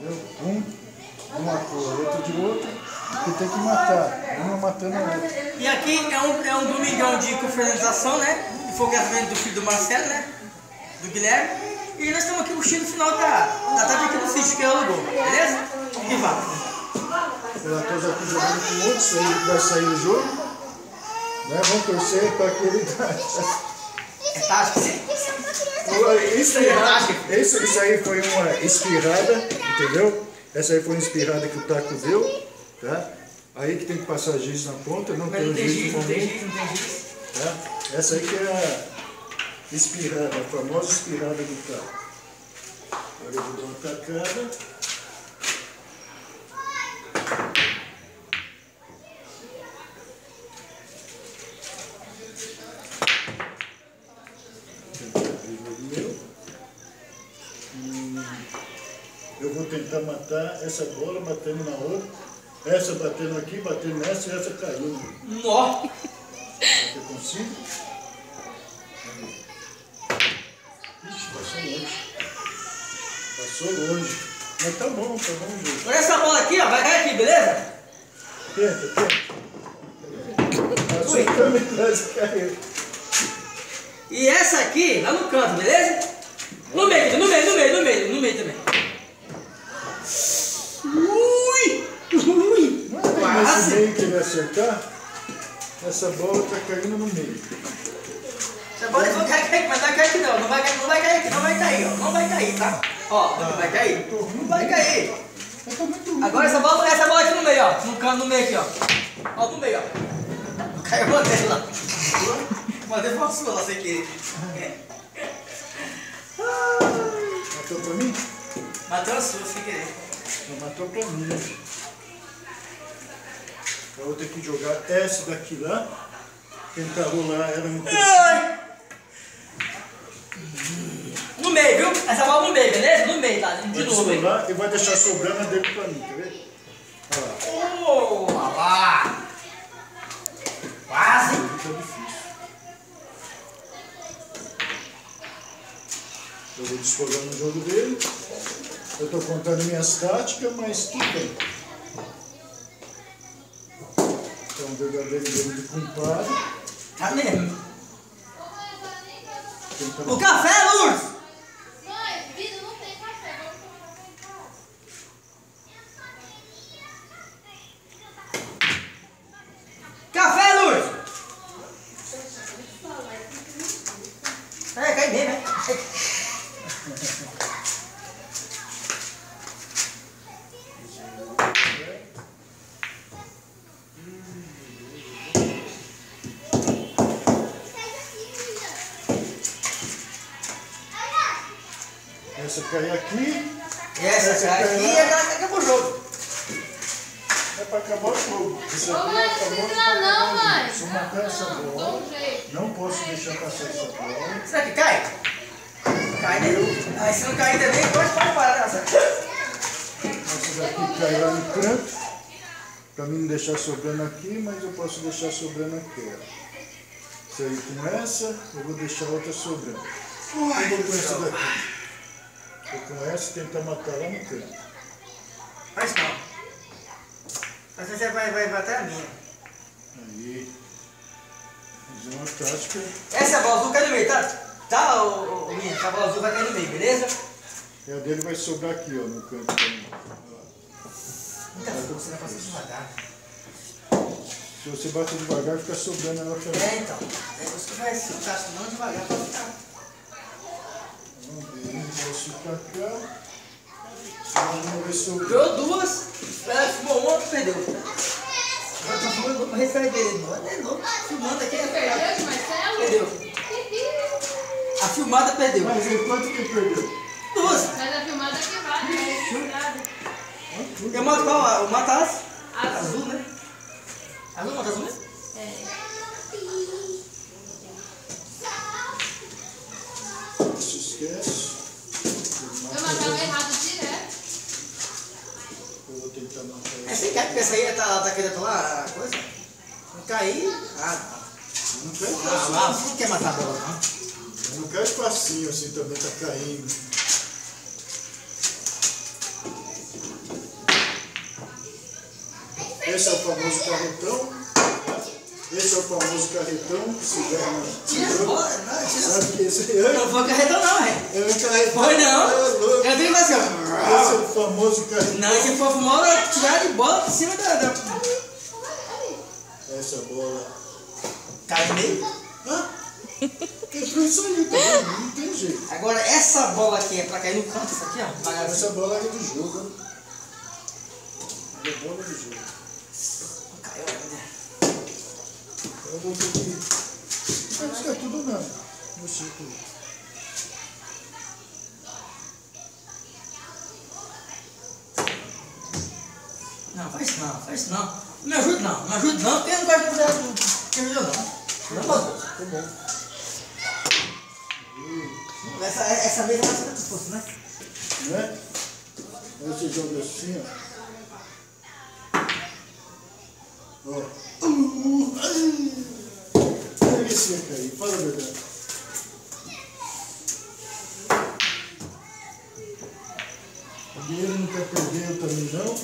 Um matou, outro de outro, que tem que matar, uma matando a outra. E aqui é um domingão de confraternização, né? Que foi o casamento do filho do Marcelo, né? Do Guilherme. E nós estamos aqui curtindo o final da tarde aqui no sítio que ele alugou, beleza? E vá. Ela está aqui jogando com outro, isso aí vai sair o jogo. Né? Vamos torcer para que ele É tático, sim. Isso aí foi uma espirrada, entendeu? Essa aí foi uma espirrada que o Taco deu, tá? Aí que tem que passar giz na ponta, não tem giz no momento. Tá? Essa aí que é a espirrada, a famosa espirrada do Taco. Agora eu vou dar uma tacada. Eu vou tentar matar essa bola batendo na outra, essa batendo aqui, batendo nessa e essa caindo. Nossa! Será que eu consigo? Ixi, passou longe. Passou longe. Mas tá bom, gente. Olha essa bola aqui, ó, vai cair aqui, beleza? Tenta. Passou também atrás e caiu. E essa aqui, lá no canto, beleza? No meio também. Nesse meio que ele acertar, essa bola tá caindo no meio. Essa bola não vai cair, mas não vai cair aqui não. Não vai cair aqui, não vai cair, ó. Não vai cair, tá? Ó, não vai cair. Não vai cair. Agora essa bola aqui no meio, ó. No canto, no meio aqui, ó. Ó, no meio, ó. Caiu a bandeira lá. Mandei pra sua lá sem querer. Matou pra mim? Matou a sua sem querer. Não matou pra mim, né? Eu vou ter que jogar essa daqui lá, tentar rolar ela no No meio, viu? Essa bola no meio, beleza? No meio, tá? De novo aí. E vai deixar sobrando a dele pra mim, quer ver? Olha lá! Quase! Fica difícil. Eu vou desfolgando o jogo dele. Eu estou contando minhas táticas, mas tudo bem. É um verdadeiro jogo de compadre. Tá mesmo? O café, Lourdes! Mãe, vida não tem café. Café, Lourdes! Cai bem, né? Essa cai aqui. E essa cai aqui e ela acabou o jogo. É para acabar o jogo. Essa Ô, aqui mãe, acabou não de precisa não, mãe. Se eu matar essa bola, Dá um jeito. não posso deixar passar essa bola. Será que cai? Cai, né? Aí se não cair também, pode parar, né? Essa daqui cai lá no canto, para mim não deixar sobrando aqui, mas eu posso deixar sobrando aqui. Isso aí com essa, eu vou deixar outra sobrando. Eu vou com essa daqui. Vou com essa e tentar matar lá no canto. Mas não. Mas você vai bater a minha. Aí, fazer uma tática. Essa bola azul cai no meio, tá? Tá, ô minha? Essa bola azul vai cair no meio, beleza? E a dele vai sobrar aqui, ó, no canto também. Muita força, né? Passa devagar. Se você bate devagar, fica sobrando ela também. É, então. Aí você vai soltar, senão devagar pra ficar. Vamos ver, posso pra cá. Vamos ver se eu... Jogou duas, ela fumou uma, perdeu. Agora tá fumando pra receber dele. Não é louco. Filmando aqui, Perdeu de Marcelo? perdeu. A filmada perdeu. Mas enquanto que perdeu? Duas. Mas a filmada que vale, né? Eu mato qual? Eu mato as? Azul. Azul, né? Azul, mata azul mesmo? É. Não se esquece. Eu matava errado direto. Eu vou tentar matar É ela. assim que é, porque essa aí tá querendo lá a coisa. Não cair. Não cai Lá, facinho. não quer matar a bola, não. Não cai facinho assim também, tá caindo. esse é o famoso carretão. Esse é o famoso carretão que se der na... Tira as bolas, não, tira. Sabe que esse aí é? Não foi carretão não, velho. É um carretão. Foi não. É louco. Eu vi assim, ó. Esse é o famoso carretão. Não, esse foi fumar, tirar de bola por cima da... Essa bola. Cai no meio. Hã? Que foi isso aí, tá vendo? Não tem jeito. Agora essa bola aqui é pra cair no canto, isso aqui, ó. Devagarzinho. Essa bola é do jogo. É a bola do jogo. Não caiu ainda. Eu vou ter que... Vai ficar tudo no círculo. Não, faz isso não, faz isso não. Não me ajuda não, não me ajuda não, porque eu não gosto de fazer não. Me ajuda não. Não posso. Tá bom. Essa mesa vai ser fosse, né? Né? Aí você joga assim, ó. Ó. Olha esse ia cair, fala a verdade. O dinheiro não quer perder, eu também não.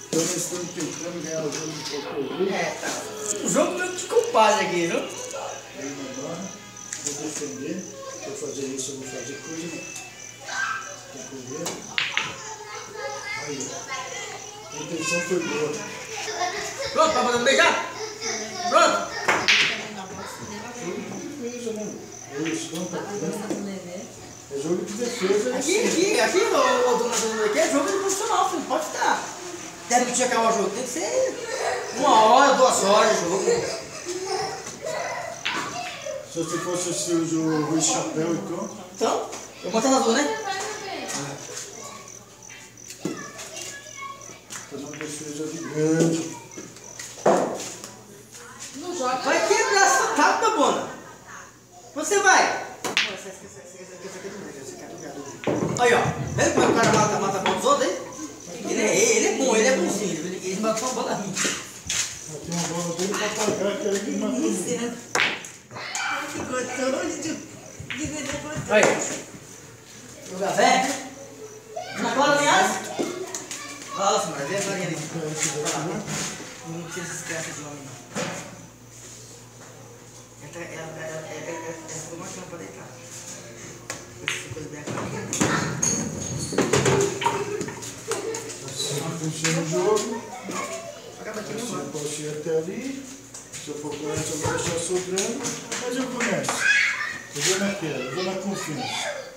Então nós estamos tentando ganhar o jogo de qualquer jeito. É, tá. Um jogo meio de compadre aqui, viu? Vou defender. Vou fazer isso, eu vou fazer coisa. Tem que ver. Aí, a intenção foi boa. Pronto, tá podendo beijar? Pronto? Defesa, né? É isso, não tá vendo? É jogo de defesa. Aqui, dona aqui é jogo de profissional, filho. Pode ficar. Deve que tinha acabar o jogo. Tem que ser 1 hora, 2 horas de jogo. Se você fosse assistir o Rui Chapéu, então. Então, eu botei na azul, né? Tá uma defesa grande. Não joga. Vai quebrar essa tábua, Bona. Você vai. Aí, ó. Vendo como o cara mata a bola dos outros, hein? Ele é bom, ele é bonzinho. Ele mata uma bola ruim. Tem uma bola dele pra pagar, que era que ele matou. Aí. Jogar velho. Não cola nem asa. Nossa, mas vê a farinha ali. Não precisa se esquecer de nome, não. Essa foi uma cama pra deitar. Essa coisa bem farinha. Assim funciona o jogo. Acaba aqui, Assim não eu posso ir até ali. Se eu for com essa, eu vou deixar sobrando. Mas eu começo. Eu vou naquela, eu vou na confiança.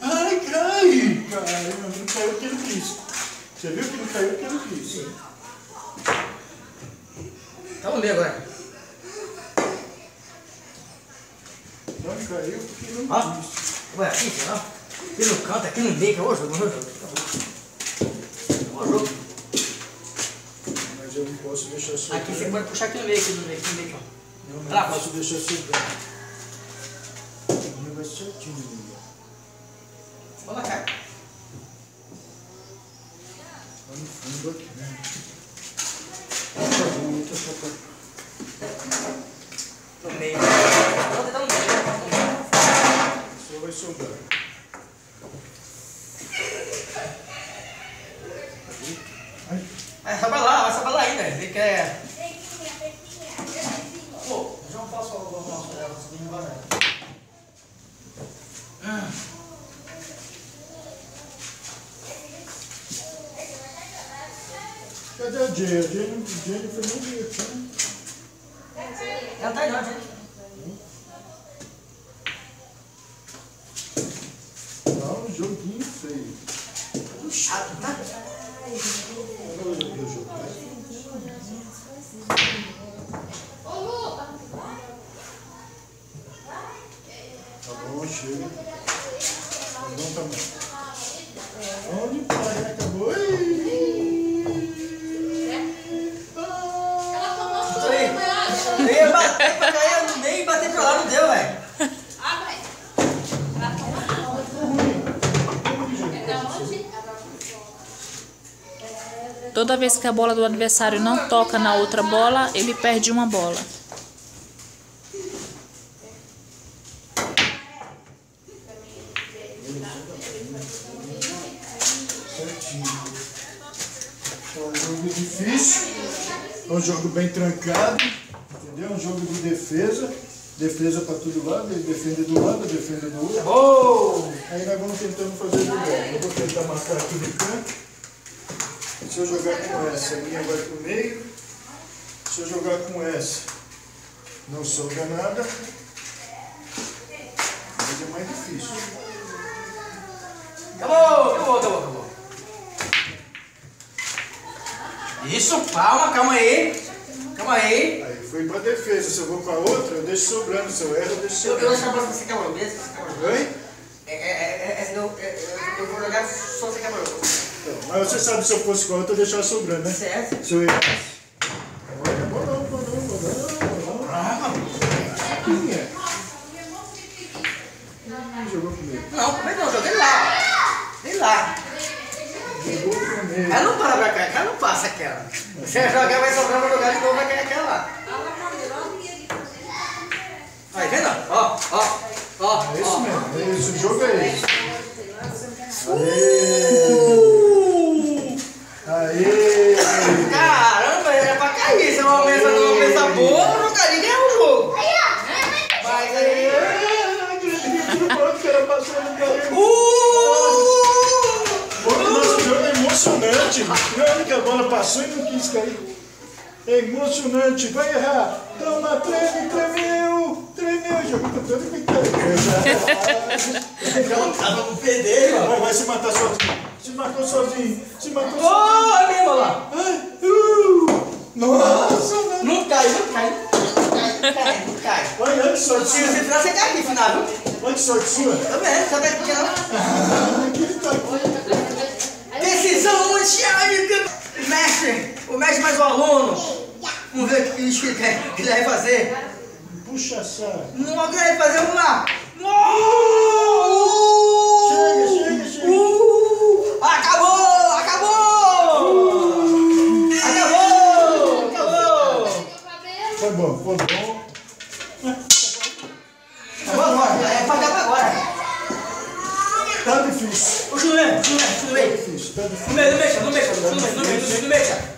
Ai, cai! Caiu, não caiu o que ele quis. Você viu que não caiu o que ele quis? Tá no meio agora. Não caiu porque não Ó. quis. Ué, aqui, ó. Aqui no canto, aqui no meio, que é o jogo, o jogo. Mas eu não posso deixar sobrando. Aqui você pode puxar aqui no meio, aqui no meio, ó. Não, Lá, não posso deixar sobrando. O meu vai certinho, amiga. Bola cai. Lá no fundo aqui, né? Tá bom, tá bom. No meio. Vou tentar no meio. Só vai sobrar. Vai só pra lá ainda. Ele quer. Pô, já não posso falar o nosso dela, você não vai. Cadê a Jay? A Jay não foi nem ver aqui, né? Ela tá aí não, gente. Tá um joguinho feio. Tudo chato, tá? Agora eu joguei o jogo, né? Ô, Lu. Tá bom, chega. Não tá bom. Onde pai acabou? Ela tomou Aí. Eu ia bater pra cair no meio e bater pra lá, não deu, velho. Ah, vai. Ela tomou Toda vez que a bola do adversário não toca na outra bola, ele perde uma bola. Certinho. É um jogo difícil, é um jogo bem trancado, entendeu? Um jogo de defesa. Defesa para todo lado, ele defende do lado, defende do outro. Oh! Aí nós vamos tentando fazer do lado. Eu vou tentar marcar aqui no canto. Se eu jogar com essa, a minha vai para o meio. Se eu jogar com essa, não sobra nada. Mas é mais difícil. Acabou. Isso, calma aí. Aí foi para defesa. Se eu vou para outra, eu deixo sobrando. Se eu erro, eu deixo Eu vou sobrando. deixar pra você quebrar o mesmo. Oi? Eu vou jogar só você quebrar o. Então, mas você sabe, se eu fosse com a outra, eu deixava sobrando, né? Certo. Se eu errasse. Vou não. Jogou comigo. Não, também não, joguei lá. Vem lá. Jogou comigo. Ela não para pra cá, ela não passa aquela. Se ela jogar, vai sobrar pra jogar de novo, vai cair aquela lá. Aí, vem lá. Ó. É isso mesmo, é isso, o jogo é esse. Aê! Caramba, era pra cair. Se é uma mesa boa, eu jogaria e ganhar o jogo. Mas aí. Nosso jogo é emocionante. Na hora que a bola passou e não quis cair. É emocionante. Vai errar. Toma, tremeu. Jogou com todo que caiu. Eu tava com pedreiro. Vai se matar sozinho. Se matou sozinho. Ô, minha lá. Nossa, mano. Não cai. Olha que sorte Se sua. você virar, você cai aqui, final, viu? Olha que sorte sua. Tá vendo? Só pega porque não. Aquele tá aqui. Decisão mundial. O mestre mais o aluno. Vamos ver o que ele vai fazer. Puxa saco. Não, o que ele vai fazer? Vamos lá. Chega. Acabou! Foi bom. É pra acabar agora. Tá difícil. Ô, Chulé. Tá difícil. Não mexa.